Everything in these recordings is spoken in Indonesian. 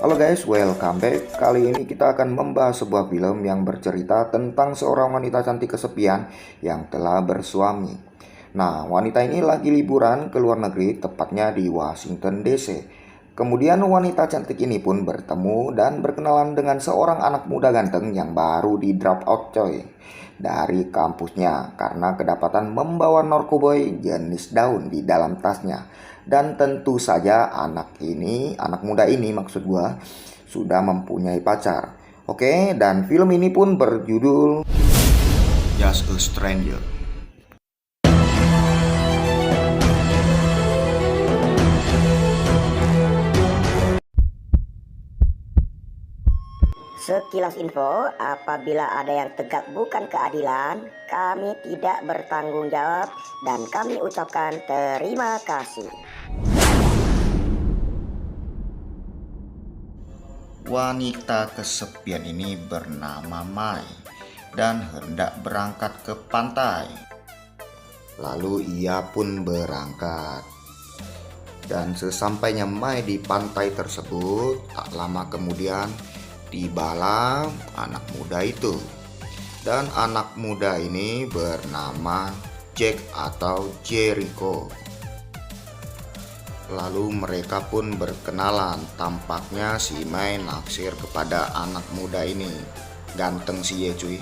Halo guys, welcome back. Kali ini kita akan membahas sebuah film yang bercerita tentang seorang wanita cantik kesepian yang telah bersuami. Nah, wanita ini lagi liburan ke luar negeri, tepatnya di Washington DC. Kemudian wanita cantik ini pun bertemu dan berkenalan dengan seorang anak muda ganteng yang baru di drop out coy dari kampusnya karena kedapatan membawa narkoboy jenis daun di dalam tasnya. Dan tentu saja anak muda ini maksud gua sudah mempunyai pacar. Oke, dan film ini pun berjudul Just a Stranger. Sekilas info, apabila ada yang tegak bukan keadilan, kami tidak bertanggung jawab dan kami ucapkan terima kasih. Wanita kesepian ini bernama Mai dan hendak berangkat ke pantai. Lalu ia pun berangkat. Dan sesampainya Mai di pantai tersebut, tak lama kemudian tibalah anak muda itu. Dan anak muda ini bernama Jack atau Jericho. Lalu mereka pun berkenalan. Tampaknya si Mai naksir kepada anak muda ini. Ganteng sih ya cuy.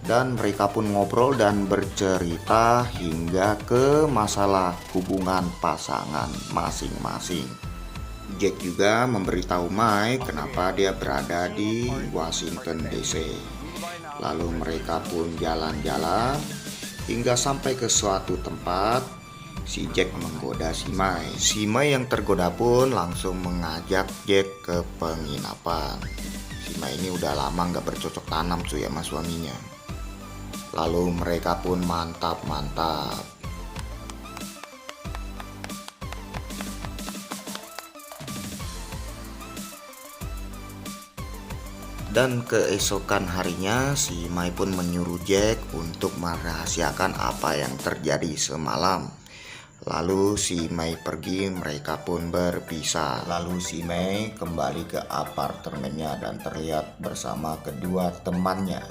Dan mereka pun ngobrol dan bercerita hingga ke masalah hubungan pasangan masing-masing. Jack juga memberitahu Mai kenapa dia berada di Washington DC. Lalu mereka pun jalan-jalan hingga sampai ke suatu tempat. Si Jack menggoda si Mai. Si Mai yang tergoda pun langsung mengajak Jack ke penginapan. Si Mai ini udah lama gak bercocok tanam cuy sama suaminya. Lalu mereka pun mantap-mantap. Dan keesokan harinya si Mai pun menyuruh Jack untuk merahasiakan apa yang terjadi semalam. Lalu si Mai pergi, mereka pun berpisah. Lalu si Mai kembali ke apartemennya dan terlihat bersama kedua temannya.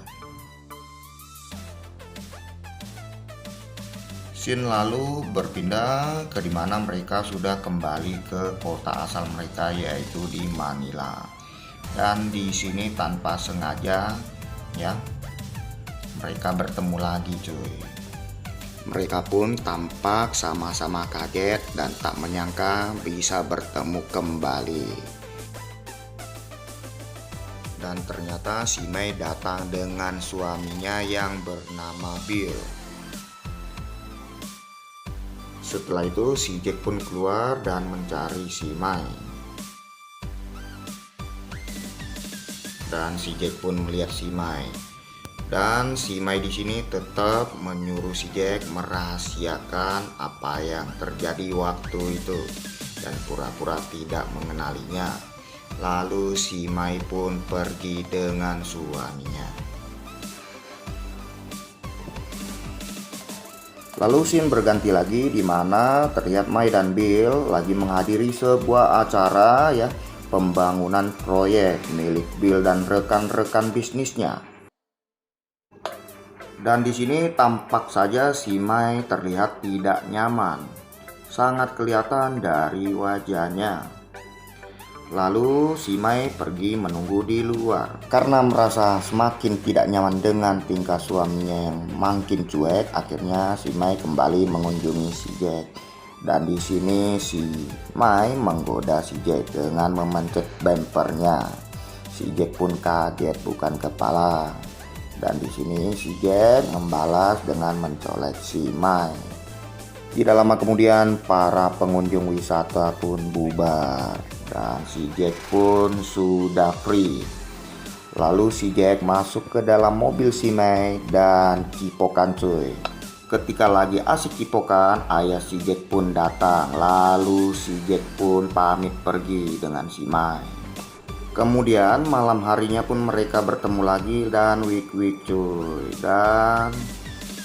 Scene lalu berpindah ke dimana mereka sudah kembali ke kota asal mereka, yaitu di Manila. Dan di sini tanpa sengaja ya mereka bertemu lagi cuy. Mereka pun tampak sama-sama kaget dan tak menyangka bisa bertemu kembali. Dan ternyata si Mai datang dengan suaminya yang bernama Bill. Setelah itu si Jack pun keluar dan mencari si Mai. Dan si Jack pun melihat si Mai. Dan si Mai di sini tetap menyuruh si Jack merahasiakan apa yang terjadi waktu itu dan pura-pura tidak mengenalinya. Lalu si Mai pun pergi dengan suaminya. Lalu scene berganti lagi di mana terlihat Mai dan Bill lagi menghadiri sebuah acara ya, pembangunan proyek milik Bill dan rekan-rekan bisnisnya. Dan di sini tampak saja si Mai terlihat tidak nyaman, sangat kelihatan dari wajahnya. Lalu si Mai pergi menunggu di luar karena merasa semakin tidak nyaman dengan tingkah suaminya yang makin cuek. Akhirnya si Mai kembali mengunjungi si Jack. Dan di sini si Mai menggoda si Jack dengan memencet bumpernya. Si Jack pun kaget bukan kepala. Dan di sini si Jack membalas dengan mencolek si Mai. Tidak lama kemudian para pengunjung wisata pun bubar. Dan si Jack pun sudah free. Lalu si Jack masuk ke dalam mobil si Mai dan cipokan cuy. Ketika lagi asik cipokan, ayah si Jack pun datang. Lalu si Jack pun pamit pergi dengan si Mai. Kemudian malam harinya pun mereka bertemu lagi dan wik-wik cuy. Dan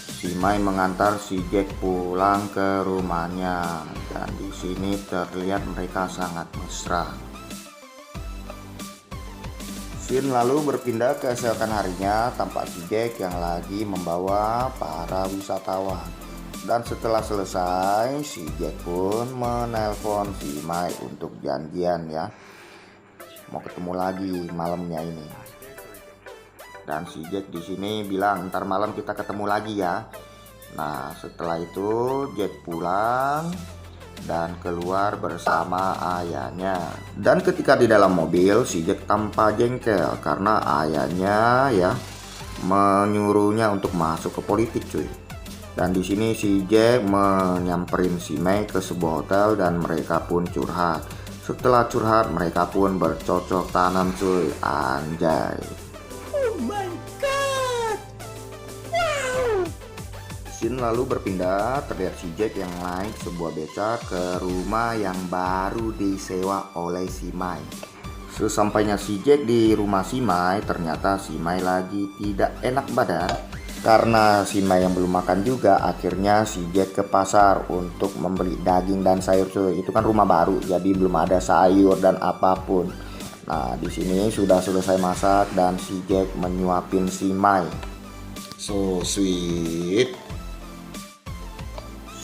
si Mai mengantar si Jack pulang ke rumahnya. Dan di sini terlihat mereka sangat mesra. Scene lalu berpindah ke keesokan harinya, tampak si Jack yang lagi membawa para wisatawan. Dan setelah selesai, si Jack pun menelpon si Mike untuk janjian ya. Mau ketemu lagi malamnya ini. Dan si Jack di sini bilang, ntar malam kita ketemu lagi ya. Nah, setelah itu Jack pulang dan keluar bersama ayahnya. Dan ketika di dalam mobil, si Jack tampak jengkel karena ayahnya ya menyuruhnya untuk masuk ke politik, cuy. Dan di sini si Jack menyamperin si Mike ke sebuah hotel dan mereka pun curhat. Setelah curhat, mereka pun bercocok tanam, cuy. Anjay. Oh my god. Wow. Scene lalu berpindah, terlihat si Jack yang naik sebuah beca ke rumah yang baru disewa oleh si Mike. Sesampainya si Jack di rumah si Mike, ternyata si Mike lagi tidak enak badan. Karena si Mike yang belum makan juga, akhirnya si Jack ke pasar untuk membeli daging dan sayur, cuy. Itu kan rumah baru, jadi belum ada sayur dan apapun. Nah, di sini sudah selesai masak dan si Jack menyuapin si Mike. So sweet.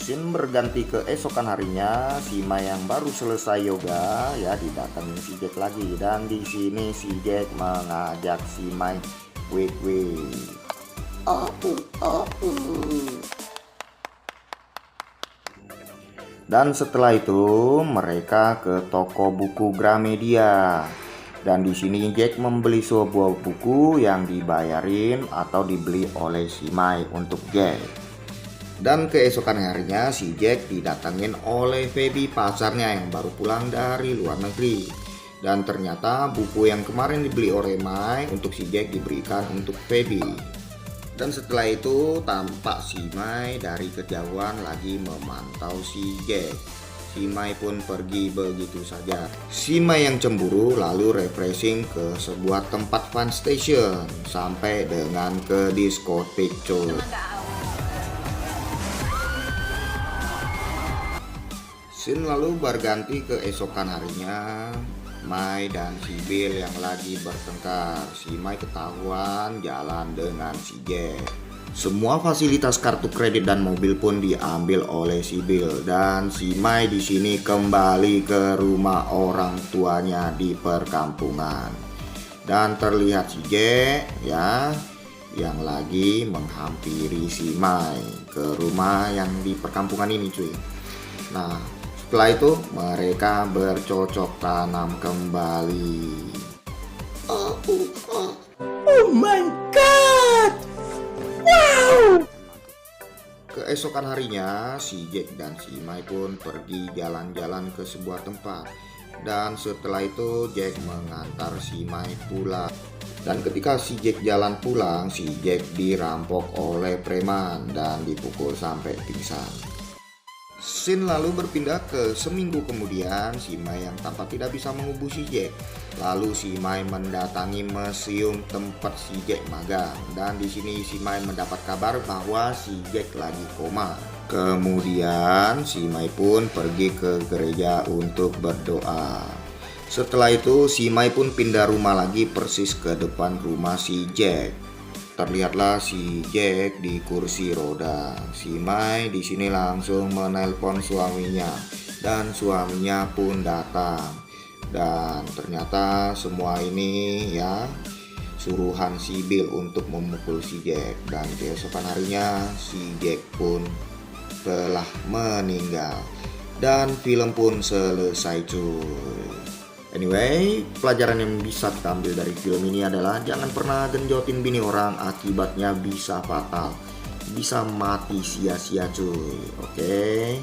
Scene berganti ke esokan harinya, si Mike yang baru selesai yoga ya didatengin si Jack lagi. Dan di sini si Jack mengajak si Mike wait. Dan setelah itu mereka ke toko buku Gramedia. Dan di sini Jack membeli sebuah buku yang dibayarin atau dibeli oleh si Mike untuk Jack. Dan keesokan harinya si Jack didatengin oleh Feby, pacarnya yang baru pulang dari luar negeri. Dan ternyata buku yang kemarin dibeli oleh Mike untuk si Jack diberikan untuk Feby. Dan setelah itu tampak si Mike dari kejauhan lagi memantau si Jack. Si Mike pun pergi begitu saja. Si Mike yang cemburu lalu refreshing ke sebuah tempat fun station sampai dengan ke diskotik, cuy. Scene lalu berganti ke esokan harinya. Mike dan si Bill yang lagi bertengkar. Si Mike ketahuan jalan dengan si Jack. Semua fasilitas kartu kredit dan mobil pun diambil oleh si Bill. Dan si Mike di sini kembali ke rumah orang tuanya di perkampungan. Dan terlihat si Jack ya yang lagi menghampiri si Mike ke rumah yang di perkampungan ini, cuy. Nah, setelah itu mereka bercocok tanam kembali. Oh my god. Wow. Keesokan harinya si Jack dan si Mike pun pergi jalan-jalan ke sebuah tempat. Dan setelah itu Jack mengantar si Mike pulang. Dan ketika si Jack jalan pulang, si Jack dirampok oleh preman dan dipukul sampai pingsan. Scene lalu berpindah ke seminggu kemudian, si Mike yang tampak tidak bisa mengubur si Jack. Lalu si Mike mendatangi museum tempat si Jack magang. Dan di sini si Mike mendapat kabar bahwa si Jack lagi koma. Kemudian si Mike pun pergi ke gereja untuk berdoa. Setelah itu si Mike pun pindah rumah lagi persis ke depan rumah si Jack. Terlihatlah si Jack di kursi roda. Si Mike di sini langsung menelpon suaminya dan suaminya pun datang. Dan ternyata semua ini ya suruhan si Bill untuk memukul si Jack. Dan keesokan harinya si Jack pun telah meninggal. Dan film pun selesai, cuy. Anyway, pelajaran yang bisa kita ambil dari film ini adalah jangan pernah genjotin bini orang, akibatnya bisa fatal. Bisa mati sia-sia, cuy. Oke.